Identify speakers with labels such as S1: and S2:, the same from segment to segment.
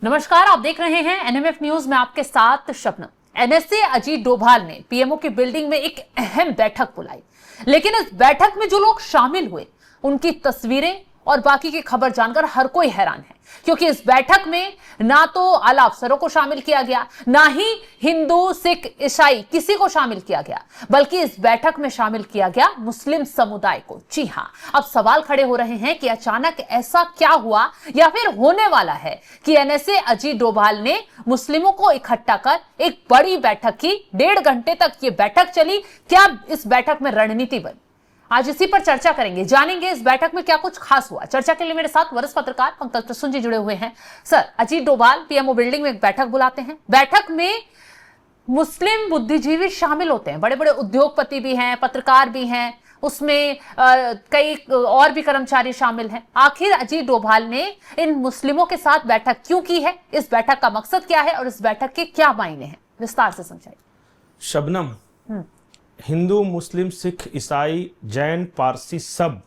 S1: नमस्कार, आप देख रहे हैं एनएमएफ न्यूज में आपके साथ शबनम। एनएसए अजीत डोभाल ने पीएमओ की बिल्डिंग में एक अहम बैठक बुलाई, लेकिन इस बैठक में जो लोग शामिल हुए उनकी तस्वीरें और बाकी की खबर जानकर हर कोई हैरान है, क्योंकि इस बैठक में ना तो आला अफसरों को शामिल किया गया, ना ही हिंदू, सिख, ईसाई किसी को शामिल किया गया, बल्कि इस बैठक में शामिल किया गया मुस्लिम समुदाय को। जी हां, अब सवाल खड़े हो रहे हैं कि अचानक ऐसा क्या हुआ या फिर होने वाला है कि एनएसए अजीत डोभाल ने मुस्लिमों को इकट्ठा कर एक बड़ी बैठक की। 1.5 घंटे तक ये बैठक चली। क्या इस बैठक में रणनीति बनी? आज इसी पर चर्चा करेंगे, जानेंगे इस बैठक में क्या कुछ खास हुआ। चर्चा के लिए मेरे साथ वरिष्ठ पत्रकार पंकज प्रसून जी जुड़े हुए हैं। Sir, Ajit Doval PMO building में एक बैठक बुलाते हैं, बैठक में मुस्लिम बुद्धिजीवी शामिल होते हैं, बड़े बड़े उद्योगपति भी हैं, पत्रकार भी हैं, उसमें कई और भी कर्मचारी शामिल हैं। आखिर अजीत डोभाल ने इन मुस्लिमों के साथ बैठक क्यों की है? इस बैठक का मकसद क्या है और इस बैठक के क्या मायने हैं? विस्तार से समझाइए।
S2: शबनम, हिंदू, मुस्लिम, सिख, ईसाई, जैन, पारसी सब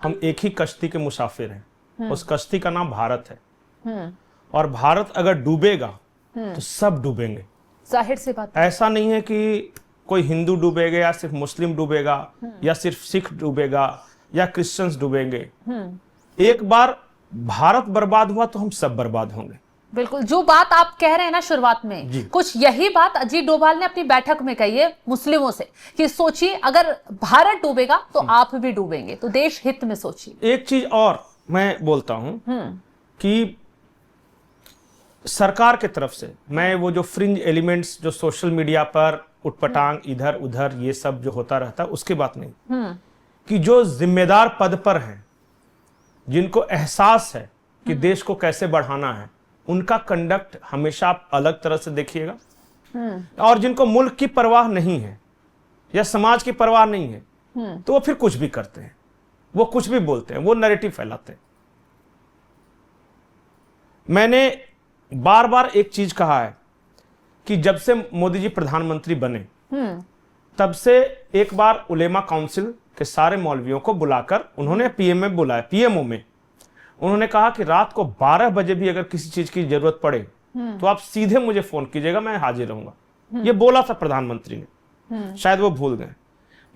S2: हम एक ही कश्ती के मुसाफिर हैं। उस कश्ती का नाम भारत है। और भारत अगर डूबेगा तो सब डूबेंगे।
S1: जाहिर सी बात।
S2: ऐसा नहीं है कि कोई हिंदू डूबेगा या सिर्फ मुस्लिम डूबेगा या सिर्फ सिख डूबेगा या क्रिश्चियंस डूबेंगे। एक बार भारत बर्बाद हुआ तो हम सब बर्बाद होंगे।
S1: बिल्कुल, जो बात आप कह रहे हैं ना शुरुआत में, कुछ यही बात अजीत डोभाल ने अपनी बैठक में कही है मुस्लिमों से कि सोचिए, अगर भारत डूबेगा तो आप भी डूबेंगे, तो देश हित में सोचिए।
S2: एक चीज और मैं बोलता हूं कि सरकार की तरफ से मैं वो जो फ्रिंज एलिमेंट्स जो सोशल मीडिया पर उटपटांग इधर उधर ये सब जो होता रहता है उसकी बात नहीं, कि जो जिम्मेदार पद पर हैं, जिनको एहसास है कि देश को कैसे बढ़ाना है, उनका कंडक्ट हमेशा आप अलग तरह से देखिएगा। और जिनको मुल्क की परवाह नहीं है या समाज की परवाह नहीं है तो वो फिर कुछ भी करते हैं, वो कुछ भी बोलते हैं, वो नैरेटिव फैलाते हैं। मैंने बार बार एक चीज कहा है कि जब से मोदी जी प्रधानमंत्री बने तब से एक बार उलेमा काउंसिल के सारे मौलवियों को बुलाकर उन्होंने पीएमओ बुलाया। पीएमओ में उन्होंने कहा कि रात को 12 बजे भी अगर किसी चीज की जरूरत पड़े तो आप सीधे मुझे फोन कीजिएगा, मैं हाजिर रहूंगा। ये बोला था प्रधानमंत्री ने, शायद वो भूल गए।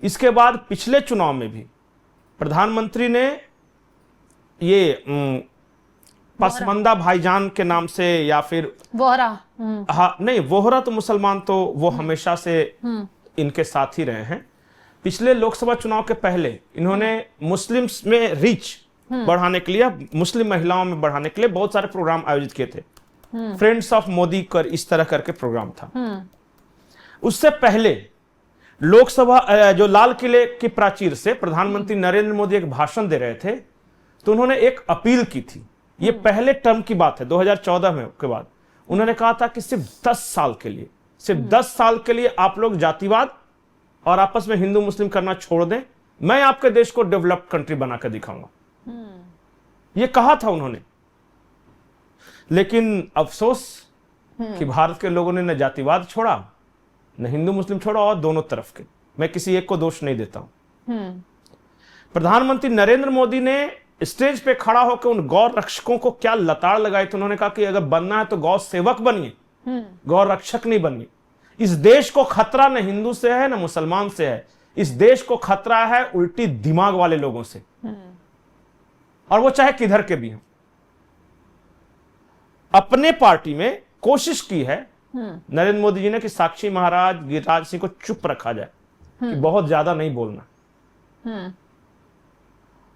S2: इसके बाद पिछले चुनाव में भी प्रधानमंत्री ने ये पसमंदा भाईजान के नाम से या फिर
S1: वोहरा,
S2: हाँ नहीं, वोहरा तो मुसलमान तो वो हमेशा से इनके साथ ही रहे हैं। पिछले लोकसभा चुनाव के पहले इन्होंने मुस्लिम्स में रीच बढ़ाने के लिए, मुस्लिम महिलाओं में बढ़ाने के लिए बहुत सारे प्रोग्राम आयोजित किए थे। फ्रेंड्स ऑफ मोदी कर इस तरह करके प्रोग्राम था। उससे पहले लोकसभा जो लाल किले की प्राचीर से प्रधानमंत्री नरेंद्र मोदी एक भाषण दे रहे थे तो उन्होंने एक अपील की थी। ये पहले टर्म की बात है 2014 में के बाद। उन्होंने कहा था कि सिर्फ 10 साल के लिए, सिर्फ 10 साल के लिए आप लोग जातिवाद और आपस में हिंदू मुस्लिम करना छोड़ दें, मैं आपके देश को डेवलप्ड कंट्री बनाकर दिखाऊंगा। ये कहा था उन्होंने। लेकिन अफसोस कि भारत के लोगों ने न जातिवाद छोड़ा, न हिंदू मुस्लिम छोड़ा, और दोनों तरफ के। मैं किसी एक को दोष नहीं देता हूं। प्रधानमंत्री नरेंद्र मोदी ने स्टेज पे खड़ा होकर उन गौ रक्षकों को क्या लताड़ लगाई थी। उन्होंने कहा कि अगर बनना है तो गौ सेवक बनिए, गौ रक्षक नहीं बनिए। इस देश को खतरा न हिंदू से है न मुसलमान से है, इस देश को खतरा है उल्टी दिमाग वाले लोगों से, और वो चाहे किधर के भी हों। अपने पार्टी में कोशिश की है नरेंद्र मोदी जी ने कि साक्षी महाराज, गिरिराज सिंह को चुप रखा जाए, कि बहुत ज्यादा नहीं बोलना।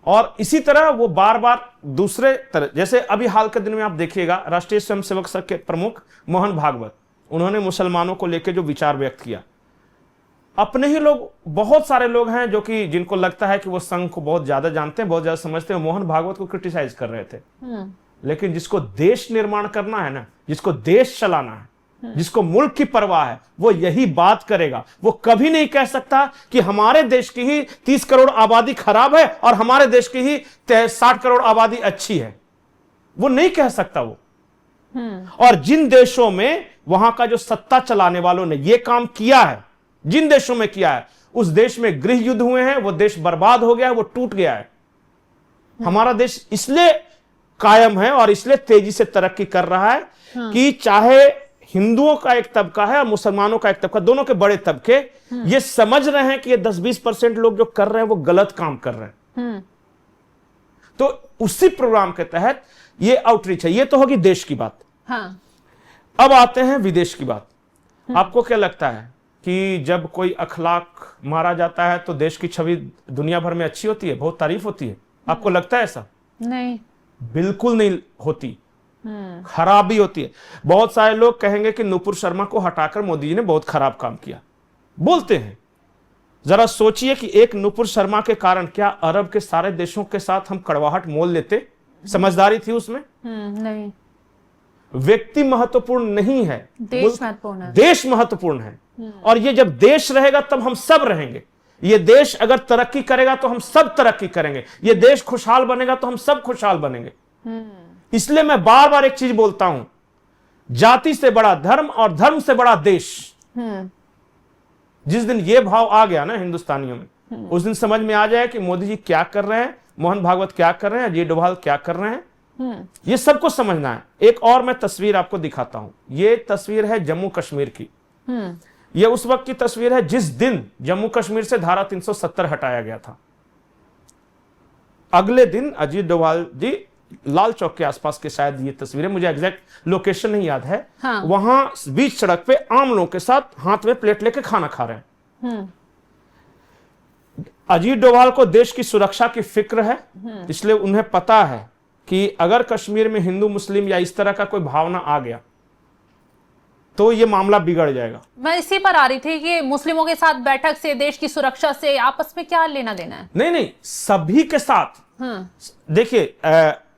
S2: और इसी तरह वो बार बार दूसरे तरह, जैसे अभी हाल के दिन में आप देखिएगा राष्ट्रीय स्वयंसेवक संघ के प्रमुख मोहन भागवत, उन्होंने मुसलमानों को लेकर जो विचार व्यक्त किया। अपने ही लोग, बहुत सारे लोग हैं जो कि जिनको लगता है कि वो संघ को बहुत ज्यादा जानते हैं, बहुत ज्यादा समझते हैं, मोहन भागवत को क्रिटिसाइज कर रहे थे। लेकिन जिसको देश निर्माण करना है ना, जिसको देश चलाना है, जिसको मुल्क की परवाह है, वो यही बात करेगा। वो कभी नहीं कह सकता कि हमारे देश की ही 30 करोड़ आबादी खराब है और हमारे देश की ही 60 करोड़ आबादी अच्छी है। वो नहीं कह सकता वो। और जिन देशों में वहां का जो सत्ता चलाने वालों ने ये काम किया है, जिन देशों में किया है, उस देश में गृह युद्ध हुए हैं, वो देश बर्बाद हो गया है, वो टूट गया है। हमारा देश इसलिए कायम है और इसलिए तेजी से तरक्की कर रहा है कि चाहे हिंदुओं का एक तबका है और मुसलमानों का एक तबका, दोनों के बड़े तबके ये समझ रहे हैं कि ये 10-20% लोग जो कर रहे हैं वो गलत काम कर रहे हैं। तो उसी प्रोग्राम के तहत ये आउटरीच है। ये तो होगी देश की बात।
S1: हाँ।
S2: अब आते हैं विदेश की बात। आपको क्या लगता है कि जब कोई अखलाक मारा जाता है तो देश की छवि दुनिया भर में अच्छी होती है, बहुत तारीफ होती है? आपको लगता है ऐसा?
S1: नहीं,
S2: बिल्कुल नहीं होती, खराबी होती है। बहुत सारे लोग कहेंगे कि नुपुर शर्मा को हटाकर मोदी जी ने बहुत खराब काम किया, बोलते हैं। जरा सोचिए कि एक नुपुर शर्मा के कारण क्या अरब के सारे देशों के साथ हम कड़वाहट मोल लेते? समझदारी थी उसमें?
S1: नहीं।
S2: व्यक्ति महत्वपूर्ण नहीं है,
S1: देश महत्वपूर्ण है।
S2: देश महत्वपूर्ण है। और ये जब देश रहेगा तब हम सब रहेंगे। ये देश अगर तरक्की करेगा तो हम सब तरक्की करेंगे। ये देश खुशहाल बनेगा तो हम सब खुशहाल बनेंगे। इसलिए मैं बार बार एक चीज बोलता हूं, जाति से बड़ा धर्म और धर्म से बड़ा देश। जिस दिन ये भाव आ गया ना हिंदुस्तानियों में, उस दिन समझ में आ जाए कि मोदी जी क्या कर रहे हैं, मोहन भागवत क्या कर रहे हैं, अजय डोभाल क्या कर रहे हैं। ये सबको समझना है। एक और मैं तस्वीर आपको दिखाता हूं। ये तस्वीर है जम्मू कश्मीर की। ये उस वक्त की तस्वीर है जिस दिन जम्मू कश्मीर से धारा 370 हटाया गया था। अगले दिन अजीत डोभाल जी लाल चौक के आसपास के, शायद ये तस्वीरें, मुझे एग्जैक्ट लोकेशन नहीं याद है। हाँ। वहां बीच सड़क पे आम लोगों के साथ हाथ में प्लेट लेके खाना खा रहे हैं। अजीत डोभाल को देश की सुरक्षा की फिक्र है, इसलिए उन्हें पता है कि अगर कश्मीर में हिंदू मुस्लिम या इस तरह का कोई भावना आ गया तो ये मामला बिगड़ जाएगा। मैं
S1: इसी पर आ रही थी कि मुस्लिमों के साथ बैठक से, देश की सुरक्षा से आपस में क्या लेना देना है?
S2: नहीं, सभी के साथ। देखिए,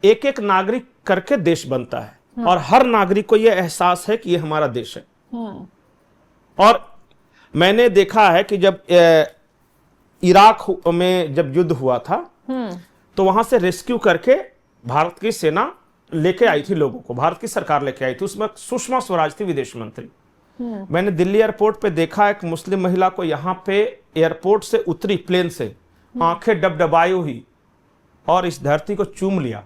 S2: एक एक नागरिक करके देश बनता है और हर नागरिक को यह एहसास है कि यह हमारा देश है। और मैंने देखा है कि जब इराक में जब युद्ध हुआ था तो वहां से रेस्क्यू करके भारत की सेना लेके आई थी लोगों को, भारत की सरकार लेके आई थी। उसमें सुषमा स्वराज थी विदेश मंत्री। मैंने दिल्ली एयरपोर्ट पे देखा एक मुस्लिम महिला को, यहां पे एयरपोर्ट से उतरी प्लेन से, आंखें डबडबाई हुई और इस धरती को चूम लिया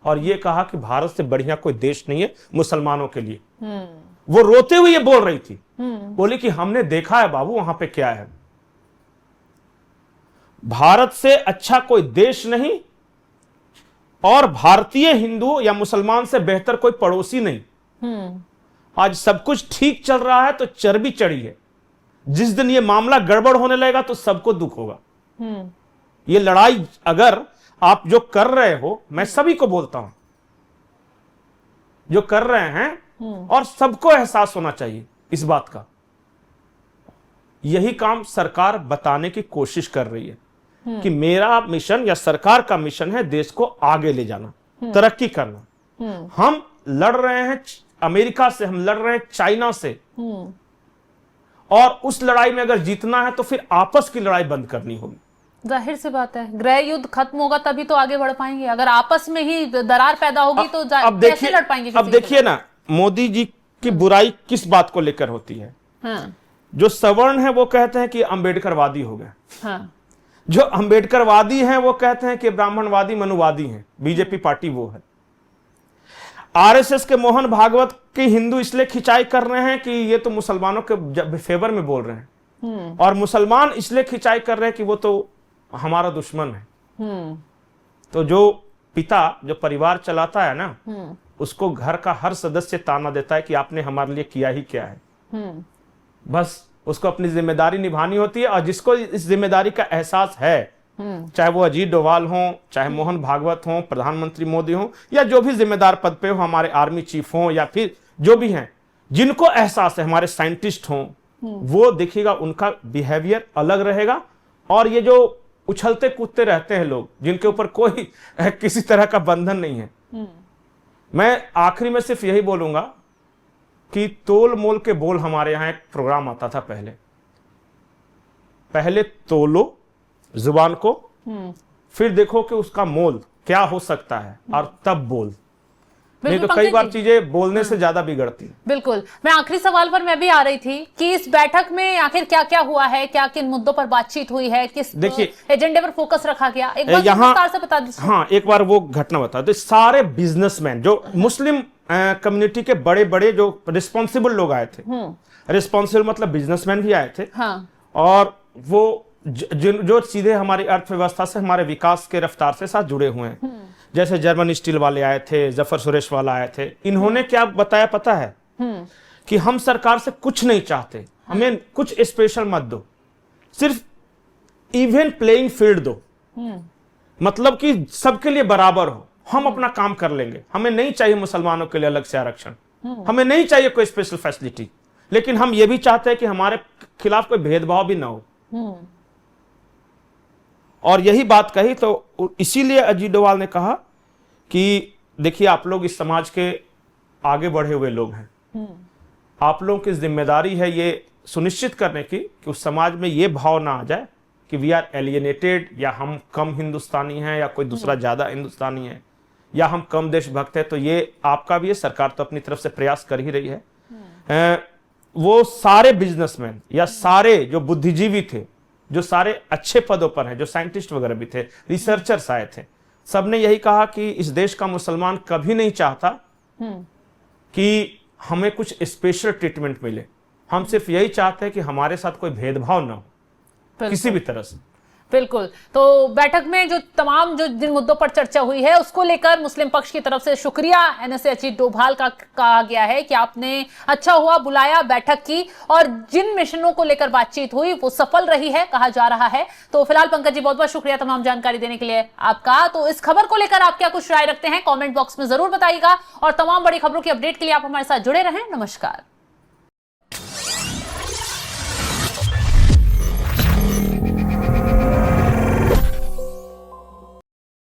S2: और ये कहा कि भारत से बढ़िया कोई देश नहीं है मुसलमानों के लिए। वो रोते हुए ये बोल रही थी, बोली कि हमने देखा है बाबू वहां पे क्या है। भारत से अच्छा कोई देश नहीं और भारतीय हिंदू या मुसलमान से बेहतर कोई पड़ोसी नहीं। आज सब कुछ ठीक चल रहा है तो चर्बी चढ़ी है। जिस दिन ये मामला गड़बड़ होने लगेगा तो सबको दुख होगा। ये लड़ाई अगर आप जो कर रहे हो, मैं सभी को बोलता हूं जो कर रहे हैं, और सबको एहसास होना चाहिए इस बात का, यही काम सरकार बताने की कोशिश कर रही है कि मेरा मिशन या सरकार का मिशन है देश को आगे ले जाना, तरक्की करना। हम लड़ रहे हैं अमेरिका से, हम लड़ रहे हैं चाइना से, और उस लड़ाई में अगर जीतना है तो फिर आपस की लड़ाई बंद करनी होगी।
S1: जाहिर सी बात है, गृह युद्ध खत्म होगा तभी तो आगे बढ़ पाएंगे। अगर आपस में ही दरार पैदा होगी तो कैसे लड़ पाएंगे?
S2: अब देखिए ना, मोदी जी की बुराई किस बात को लेकर होती है? जो सवर्ण है वो कहते हैं कि अंबेडकरवादी हो गए। जो अंबेडकरवादी हैं वो कहते हैं कि ब्राह्मणवादी मनुवादी हैं। बीजेपी पार्टी वो है। आरएसएस के मोहन भागवत के हिंदू इसलिए खिंचाई कर रहे हैं कि ये तो मुसलमानों के फेवर में बोल रहे हैं, और मुसलमान इसलिए खिंचाई कर रहे हैं कि वो तो हमारा दुश्मन है। तो जो पिता जो परिवार चलाता है ना, उसको घर का हर सदस्य ताना देता है कि आपने हमारे लिए किया ही क्या है। बस उसको अपनी जिम्मेदारी निभानी होती है, और जिसको इस जिम्मेदारी का एहसास है, चाहे वो अजीत डोभाल हो, चाहे मोहन भागवत हो, प्रधानमंत्री मोदी हो, या जो भी जिम्मेदार पद पे हो, हमारे आर्मी चीफ हो या फिर जो भी हैं, जिनको एहसास है, हमारे साइंटिस्ट हो, वो देखिएगा उनका बिहेवियर अलग रहेगा। और ये जो उछलते कूदते रहते हैं लोग, जिनके ऊपर कोई किसी तरह का बंधन नहीं है, मैं आखिरी में सिर्फ यही बोलूंगा कि तोल मोल के बोल। हमारे यहां एक प्रोग्राम आता था पहले तोलो जुबान को, फिर देखो कि उसका मोल क्या हो सकता है, और तब बोल। नहीं तो
S1: बिल्कुल,
S2: कई बार
S1: पंकज जी।
S2: चीजें बोलने से ज्यादा बिगड़ती हैं।
S1: बिल्कुल, मैं आखिरी सवाल पर मैं भी आ रही थी कि इस बैठक में आखिर क्या क्या हुआ है, क्या किन मुद्दों पर बातचीत हुई है, किस
S2: देखिए,
S1: एजेंडे पर फोकस रखा गया, एक बार
S2: यहाँ
S1: विस्तार से बता दीजिए।
S2: हाँ, एक बार वो घटना बता दो। सारे बिजनेसमैन जो मुस्लिम कम्युनिटी के बड़े बड़े जो रिस्पॉन्सिबल लोग आए थे, रिस्पॉन्सिबल मतलब बिजनेसमैन भी आए थे,
S1: हाँ,
S2: और वो जो सीधे हमारी अर्थव्यवस्था से, हमारे विकास के रफ्तार से साथ जुड़े हुए हैं, जैसे जर्मन स्टील वाले आए थे, जफर सुरेश वाला आए थे। इन्होंने क्या बताया पता है कि हम सरकार से कुछ नहीं चाहते, हमें कुछ स्पेशल मत दो, सिर्फ इवन प्लेइंग फील्ड दो, मतलब कि सबके लिए बराबर हो, हम अपना काम कर लेंगे, हमें नहीं चाहिए मुसलमानों के लिए अलग से आरक्षण, हमें नहीं चाहिए कोई स्पेशल फैसिलिटी, लेकिन हम ये भी चाहते हैं कि हमारे खिलाफ कोई भेदभाव भी ना हो। और यही बात कही, तो इसीलिए अजीत डोभाल ने कहा कि देखिए, आप लोग इस समाज के आगे बढ़े हुए लोग हैं, आप लोगों की जिम्मेदारी है ये सुनिश्चित करने की कि उस समाज में ये भाव ना आ जाए कि वी आर एलियनेटेड, या हम कम हिंदुस्तानी हैं, या कोई दूसरा ज्यादा हिंदुस्तानी है, या हम कम देशभक्त है। तो ये आपका भी है, सरकार तो अपनी तरफ से प्रयास कर ही रही है। वो सारे बिजनेसमैन या सारे जो बुद्धिजीवी थे, जो सारे अच्छे पदों पर हैं, जो साइंटिस्ट वगैरह भी थे, रिसर्चर्स आए थे, सबने यही कहा कि इस देश का मुसलमान कभी नहीं चाहता कि हमें कुछ स्पेशल ट्रीटमेंट मिले, हम सिर्फ यही चाहते हैं कि हमारे साथ कोई भेदभाव ना हो किसी भी तरह से।
S1: बिल्कुल। तो बैठक में जो तमाम जो जिन मुद्दों पर चर्चा हुई है उसको लेकर मुस्लिम पक्ष की तरफ से शुक्रिया एनएसए अजीत डोभाल का कहा गया है कि आपने अच्छा हुआ बुलाया, बैठक की, और जिन मिशनों को लेकर बातचीत हुई वो सफल रही है कहा जा रहा है। तो फिलहाल पंकज जी बहुत बहुत शुक्रिया तमाम जानकारी देने के लिए आपका। तो इस खबर को लेकर आप क्या कुछ राय रखते हैं कॉमेंट बॉक्स में जरूर बताइएगा, और तमाम बड़ी खबरों की अपडेट के लिए आप हमारे साथ जुड़े रहें। नमस्कार।